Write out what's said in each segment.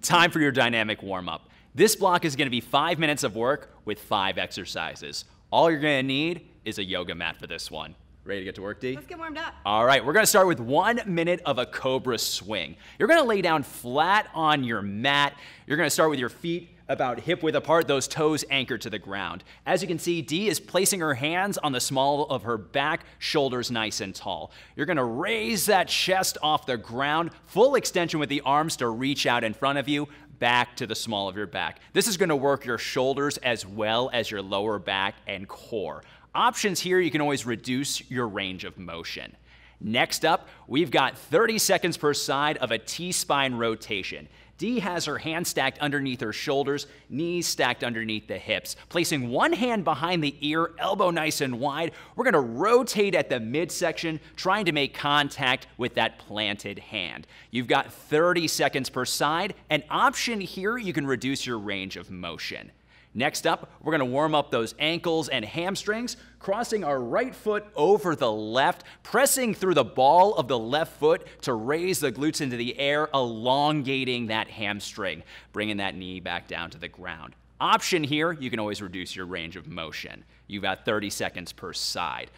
Time for your dynamic warm-up. This block is going to be 5 minutes of work with 5 exercises. All you're going to need is a yoga mat for this one. Ready to get to work, D? Let's get warmed up. All right, we're going to start with 1 minute of a cobra swing. You're going to lay down flat on your mat. You're going to start with your feet about hip-width apart, those toes anchored to the ground. As you can see, Dee is placing her hands on the small of her back, shoulders nice and tall. You're going to raise that chest off the ground, full extension with the arms to reach out in front of you, back to the small of your back. This is going to work your shoulders as well as your lower back and core. Options here, you can always reduce your range of motion. Next up, we've got 30 seconds per side of a T-spine rotation. Dee has her hands stacked underneath her shoulders, knees stacked underneath the hips. Placing one hand behind the ear, elbow nice and wide, we're going to rotate at the midsection, trying to make contact with that planted hand. You've got 30 seconds per side. An option here, you can reduce your range of motion. Next up, we're going to warm up those ankles and hamstrings, crossing our right foot over the left, pressing through the ball of the left foot to raise the glutes into the air, elongating that hamstring, bringing that knee back down to the ground. Option here, you can always reduce your range of motion. You've got 30 seconds per side.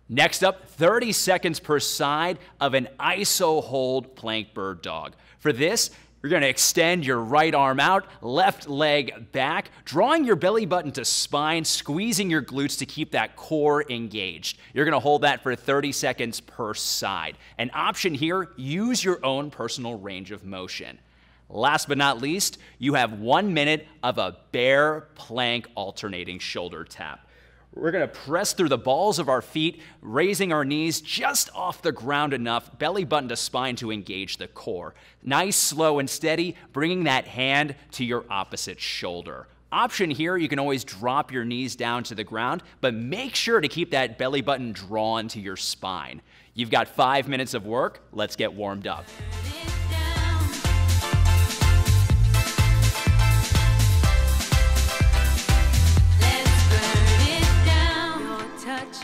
Next up, 30 seconds per side of an iso hold plank bird dog. For this, you're going to extend your right arm out, left leg back, drawing your belly button to spine, squeezing your glutes to keep that core engaged. You're going to hold that for 30 seconds per side. An option here, use your own personal range of motion. Last but not least, you have 1 minute of a bear plank alternating shoulder tap. We're going to press through the balls of our feet, raising our knees just off the ground enough, belly button to spine to engage the core. Nice, slow, and steady, bringing that hand to your opposite shoulder. Option here, you can always drop your knees down to the ground, but make sure to keep that belly button drawn to your spine. You've got 5 minutes of work. Let's get warmed up.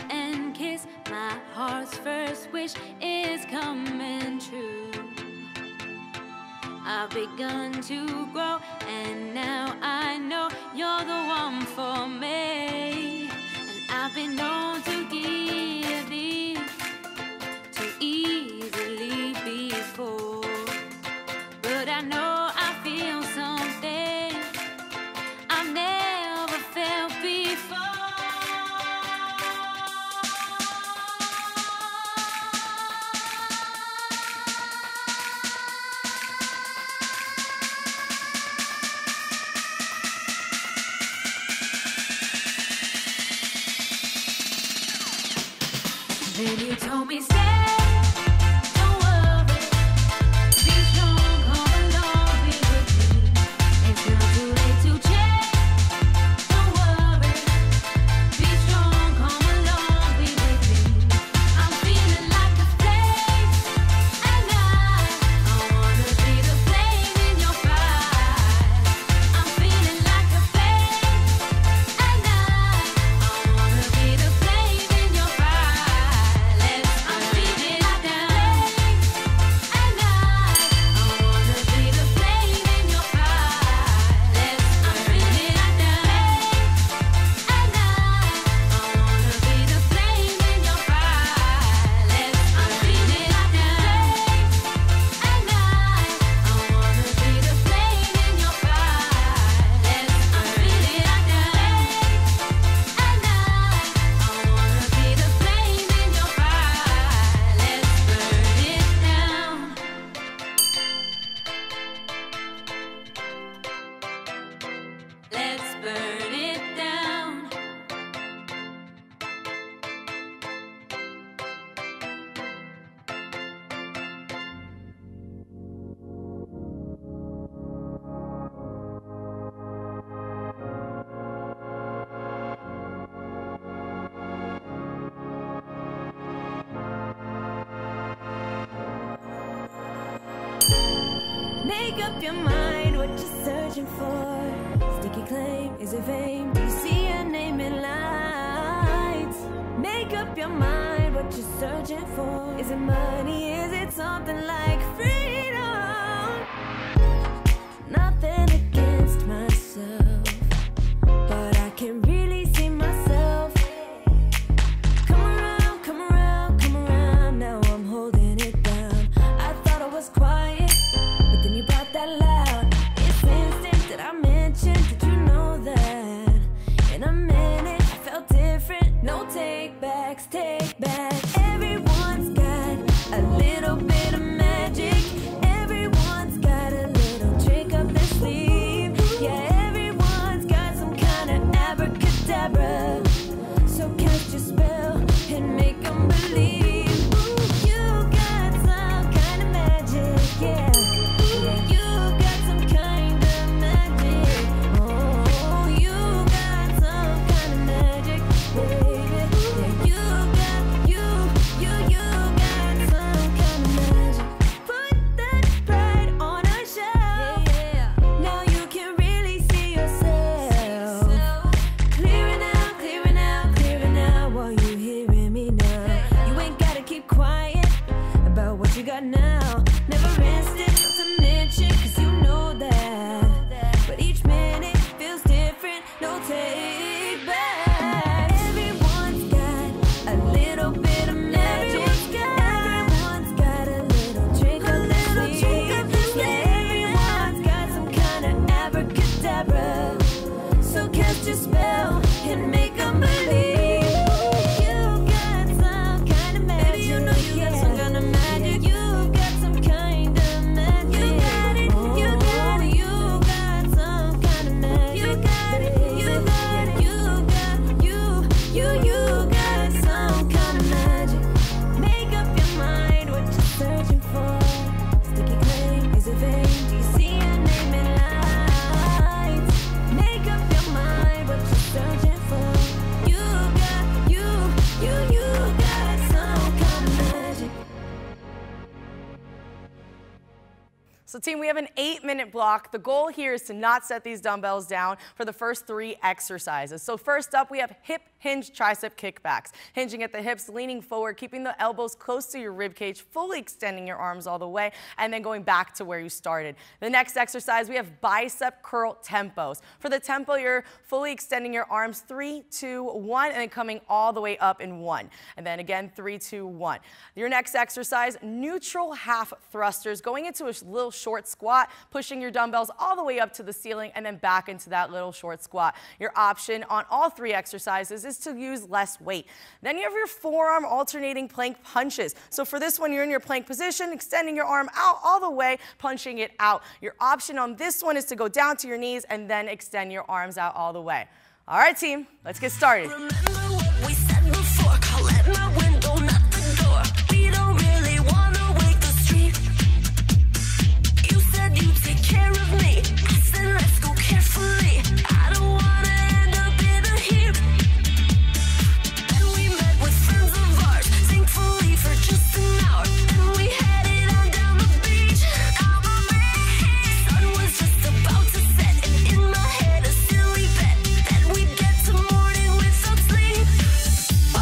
And kiss, my heart's first wish is coming true. I've begun to grow, and now I know you're the one for me. And I've been known to give in too easily before, but I know I feel something I've never felt before. Then you told me stay, don't worry, be strong, come along, be with me. It's not too late to change, don't worry, be strong, come along, be with me. I'm feeling like a flame, and I wanna be the flame in your fire. I'm feeling like a flame, and I wanna be the flame in your fire. Let's burn it down. Make up your mind what you're searching for. Sticky claim, is it fame? Do you see your name in lights? Make up your mind what you're searching for. Is it money? Is it something like freedom? Nothing team, we have an 8-minute block. The goal here is to not set these dumbbells down for the first 3 exercises. So first up, we have hip hinge tricep kickbacks. Hinging at the hips, leaning forward, keeping the elbows close to your rib cage, fully extending your arms all the way, and then going back to where you started. The next exercise, we have bicep curl tempos. For the tempo, you're fully extending your arms 3, 2, 1, and then coming all the way up in 1. And then again, 3, 2, 1. Your next exercise, neutral half thrusters, going into a little short squat, pushing your dumbbells all the way up to the ceiling, and then back into that little short squat. Your option on all 3 exercises is to use less weight. Then you have your forearm alternating plank punches. So for this one, you're in your plank position, extending your arm out all the way, punching it out. Your option on this one is to go down to your knees and then extend your arms out all the way. All right, team, let's get started. Remember what we said before, call at my window, not the door. We don't really wanna wake the street. You said you'd take care of me. I said let's go carefully. I don't wanna end up in a heap. Then we met with friends of ours, thankfully for just an hour. Then we headed on down the beach. Sun was just about to set, and in my head a silly bet that we'd get to morning without sleep. Oh,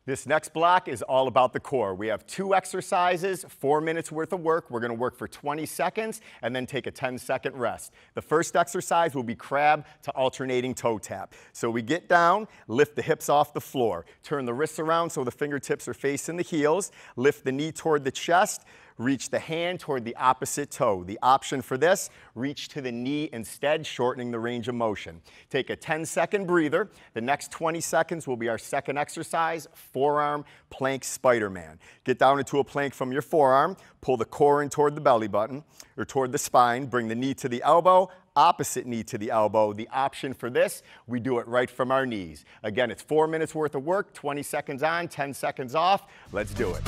This next block is all about the core. We have 2 exercises, 4 minutes worth of work. We're going to work for 20 seconds and then take a 10-second rest. The first exercise will be crab to alternating toe tap. So we get down, lift the hips off the floor, turn the wrists around so the fingertips are facing the heels, lift the knee toward the chest, reach the hand toward the opposite toe. The option for this, reach to the knee instead, shortening the range of motion. Take a 10-second breather. The next 20 seconds will be our second exercise, forearm plank Spider-Man. Get down into a plank from your forearm, pull the core in toward the belly button, or toward the spine, bring the knee to the elbow, opposite knee to the elbow. The option for this, we do it right from our knees. Again, it's 4 minutes worth of work, 20 seconds on, 10 seconds off. Let's do it.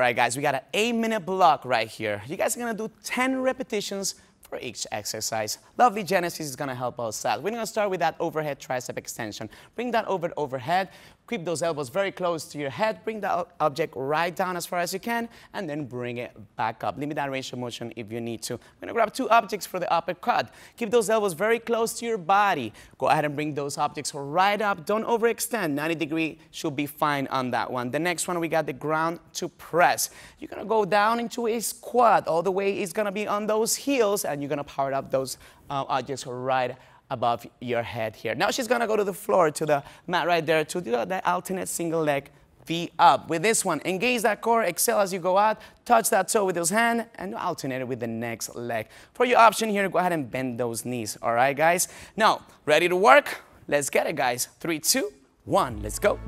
All right, guys, we got an 8-minute block right here. You guys are gonna do 10 repetitions for each exercise. Lovely Genesis is gonna help us out. We're gonna start with that overhead tricep extension. Bring that overhead. Keep those elbows very close to your head. Bring that object right down as far as you can, and then bring it back up. Limit that range of motion if you need to. We're gonna grab 2 objects for the uppercut. Keep those elbows very close to your body. Go ahead and bring those objects right up. Don't overextend. 90-degree should be fine on that one. The next one, we got the ground to press. You're gonna go down into a squat. All the way is gonna be on those heels, and you're gonna power up those objects right above your head here. Now she's gonna go to the floor, to the mat right there, to do the alternate single leg V up. With this one, engage that core, exhale as you go out, touch that toe with those hands, and alternate it with the next leg. For your option here, go ahead and bend those knees, all right, guys? Now, ready to work? Let's get it, guys. 3, 2, 1, let's go.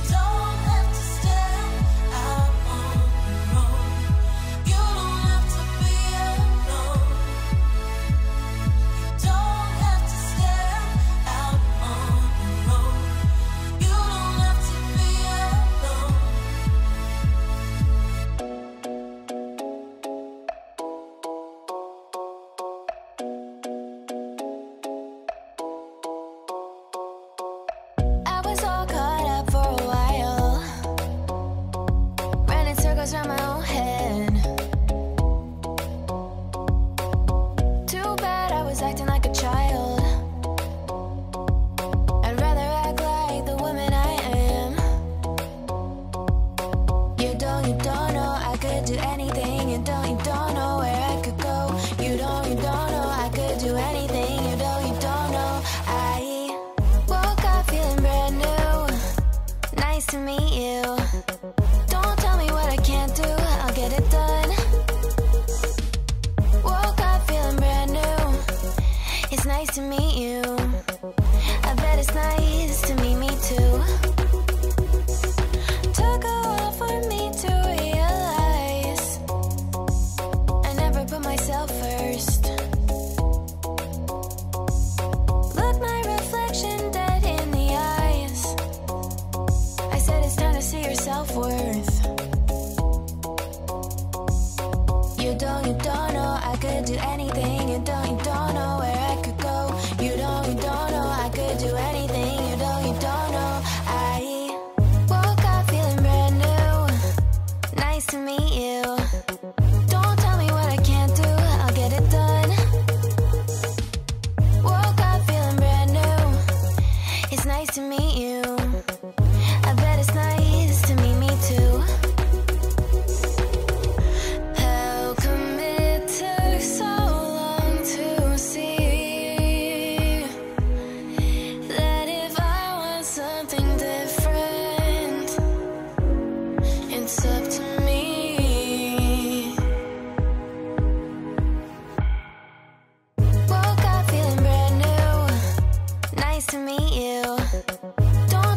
Don't have to step out on your own. You don't have to be alone. You don't have to step out on your own. You don't have to be alone. I was all caught up for a while, running circles around my own head. Too bad I was acting like a child. I'd rather act like the woman I am. You don't know I could do anything. You don't know where I could go. You don't know I could do anything. You don't know I woke up feeling brand new. Nice to meet you. Don't tell me what I can't do. I'll get it done. Woke up feeling brand new. It's nice to meet you. I bet it's nice to meet me too. Took a while for me to realize I never put myself first. Look my reflection dead in the eyes. I said it's time to see your self-worth. You don't know I could do anything. You don't know where I could go. You don't know I could do anything. You don't know I woke up feeling brand new. Nice to meet you. Don't tell me what I can't do. I'll get it done. Woke up feeling brand new. It's nice to meet you. I bet it's nice to meet me too. How come it took so long to see that if I want something different, it's up to me. Woke up feeling brand new. Nice to meet you. Don't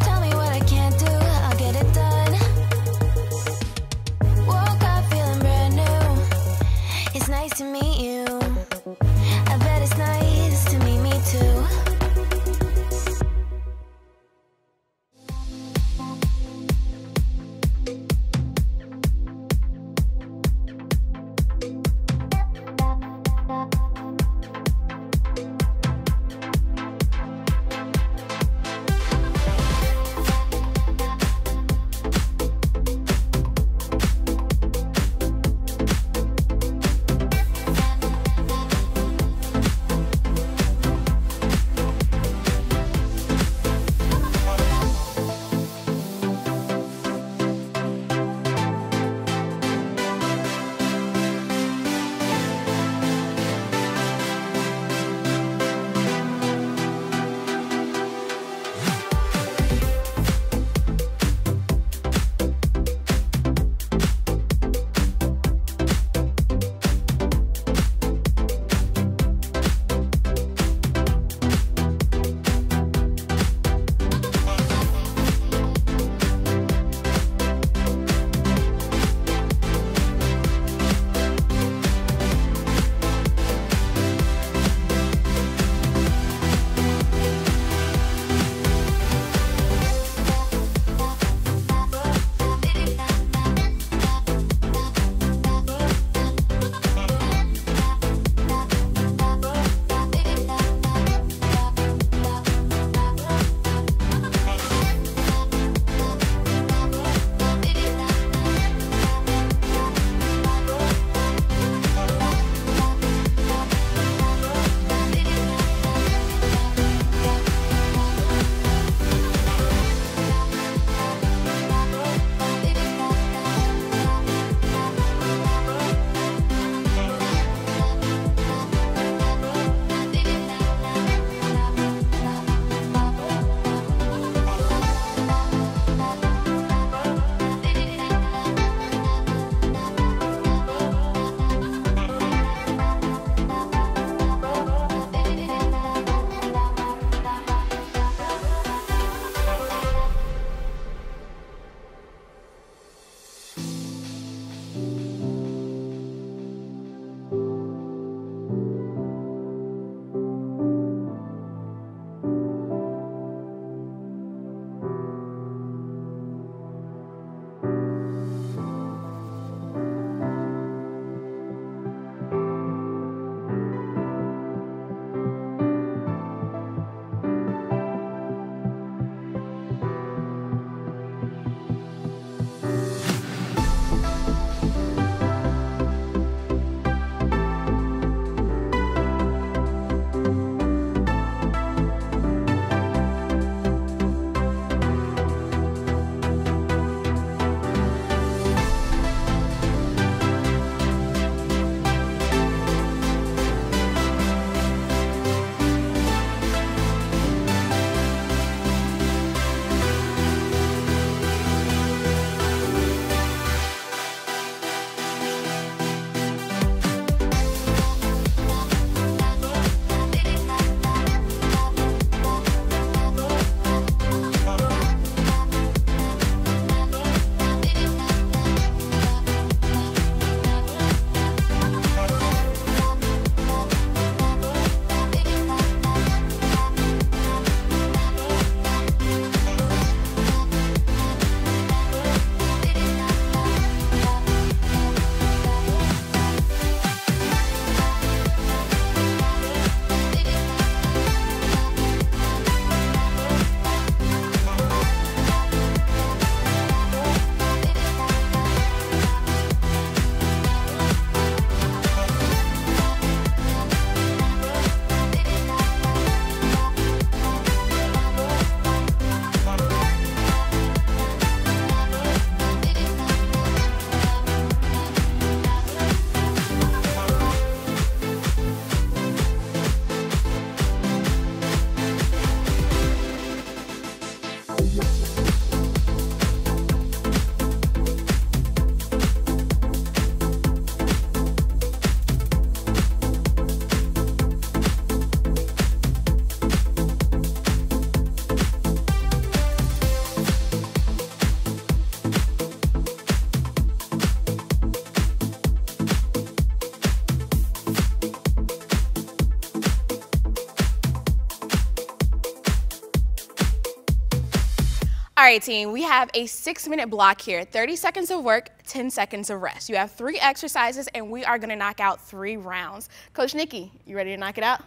All right, team, we have a 6-minute block here. 30 seconds of work, 10 seconds of rest. You have 3 exercises, and we are gonna knock out 3 rounds. Coach Nikki, you ready to knock it out?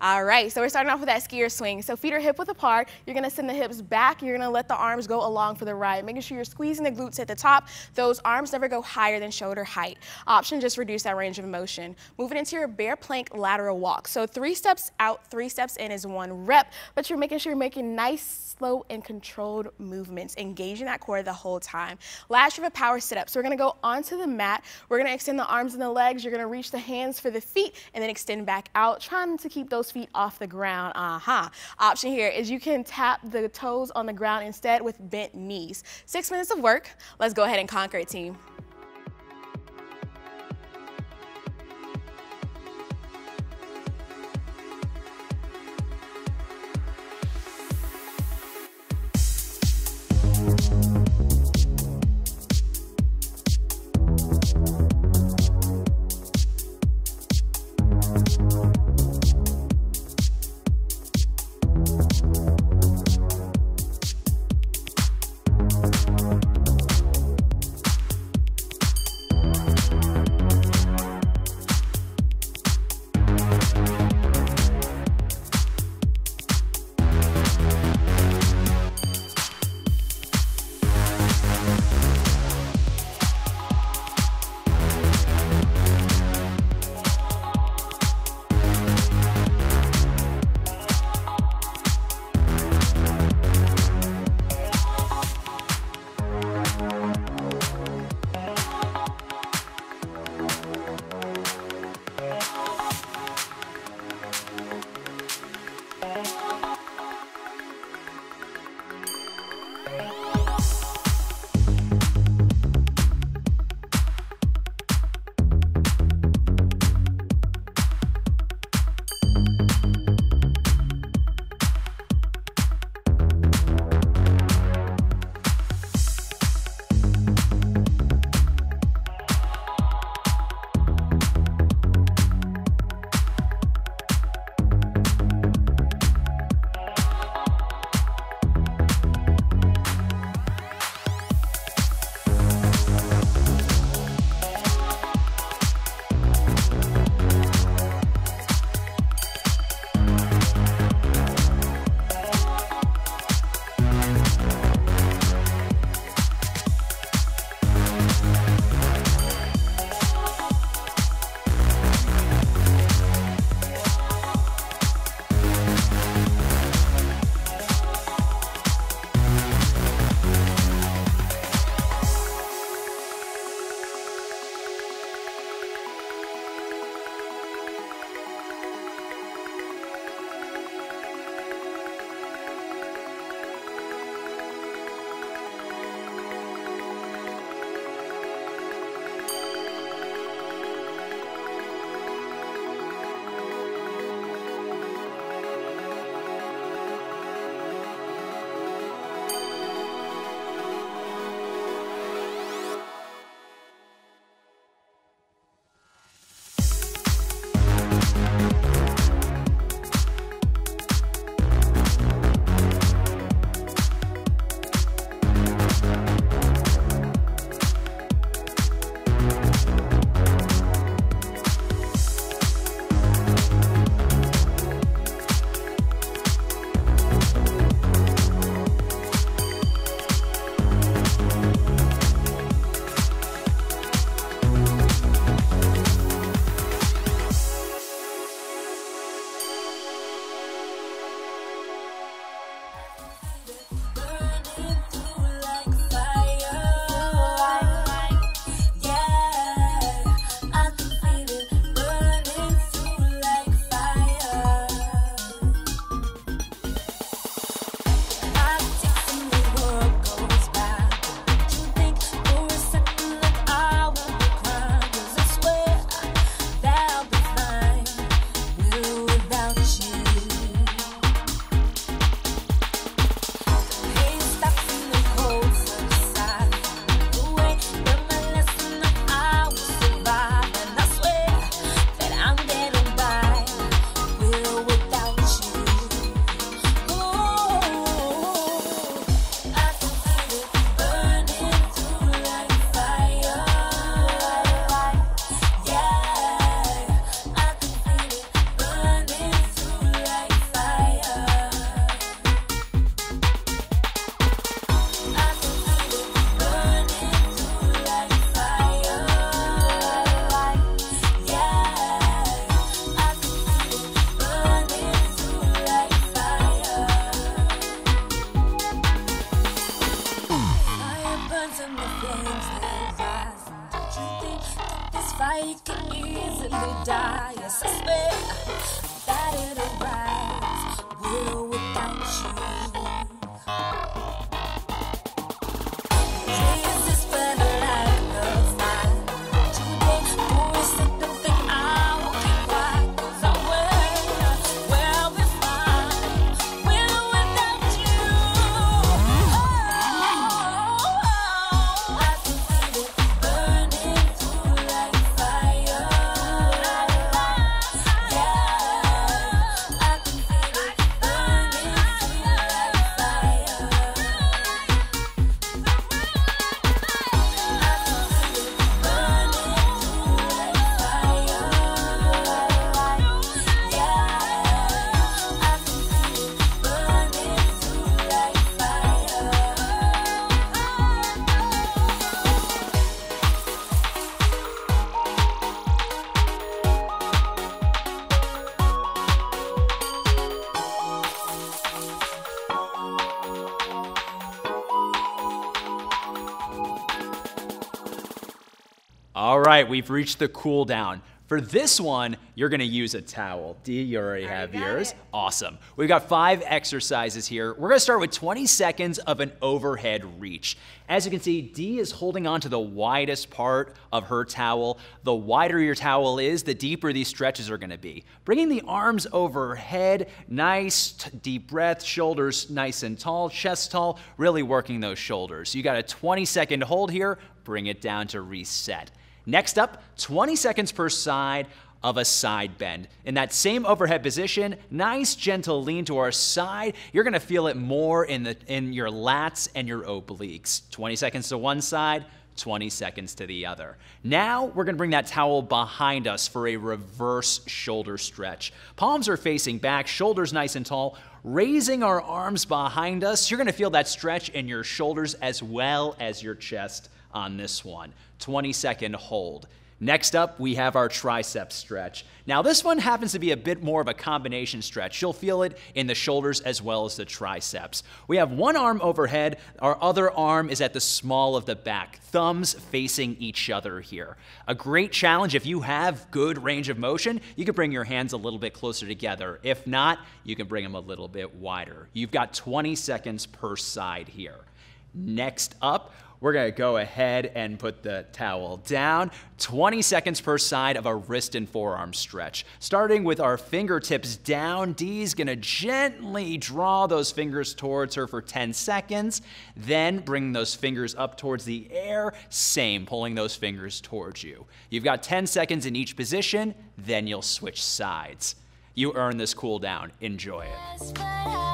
All right, so we're starting off with that skier swing. So feet are hip width apart. You're gonna send the hips back. You're gonna let the arms go along for the ride, making sure you're squeezing the glutes at the top. Those arms never go higher than shoulder height. Option, just reduce that range of motion. Moving into your bear plank lateral walk. So 3 steps out, 3 steps in is 1 rep, but you're making sure you're making nice, slow, and controlled movements, engaging that core the whole time. Last, you have a power sit-up. So we're gonna go onto the mat. We're gonna extend the arms and the legs. You're gonna reach the hands for the feet and then extend back out, trying to keep those feet off the ground. Option here is you can tap the toes on the ground instead with bent knees. 6 minutes of work. Let's go ahead and conquer it, team. All right, we've reached the cool down. For this one, you're gonna use a towel. Dee, you already have yours. Awesome. We've got 5 exercises here. We're gonna start with 20 seconds of an overhead reach. As you can see, Dee is holding on to the widest part of her towel. The wider your towel is, the deeper these stretches are gonna be. Bringing the arms overhead, nice deep breath, shoulders nice and tall, chest tall, really working those shoulders. You got a 20-second hold here, bring it down to reset. Next up, 20 seconds per side of a side bend. In that same overhead position, nice gentle lean to our side. You're gonna feel it more in your lats and your obliques. 20 seconds to one side, 20 seconds to the other. Now, we're gonna bring that towel behind us for a reverse shoulder stretch. Palms are facing back, shoulders nice and tall. Raising our arms behind us, you're gonna feel that stretch in your shoulders as well as your chest on this one. 20-second hold. Next up, we have our tricep stretch. Now, this one happens to be a bit more of a combination stretch. You'll feel it in the shoulders as well as the triceps. We have one arm overhead. Our other arm is at the small of the back. Thumbs facing each other here. A great challenge if you have good range of motion, you can bring your hands a little bit closer together. If not, you can bring them a little bit wider. You've got 20 seconds per side here. Next up, we're gonna go ahead and put the towel down. 20 seconds per side of a wrist and forearm stretch. Starting with our fingertips down, Dee's gonna gently draw those fingers towards her for 10 seconds. Then bring those fingers up towards the air. Same, pulling those fingers towards you. You've got 10 seconds in each position, then you'll switch sides. You earn this cool down. Enjoy it.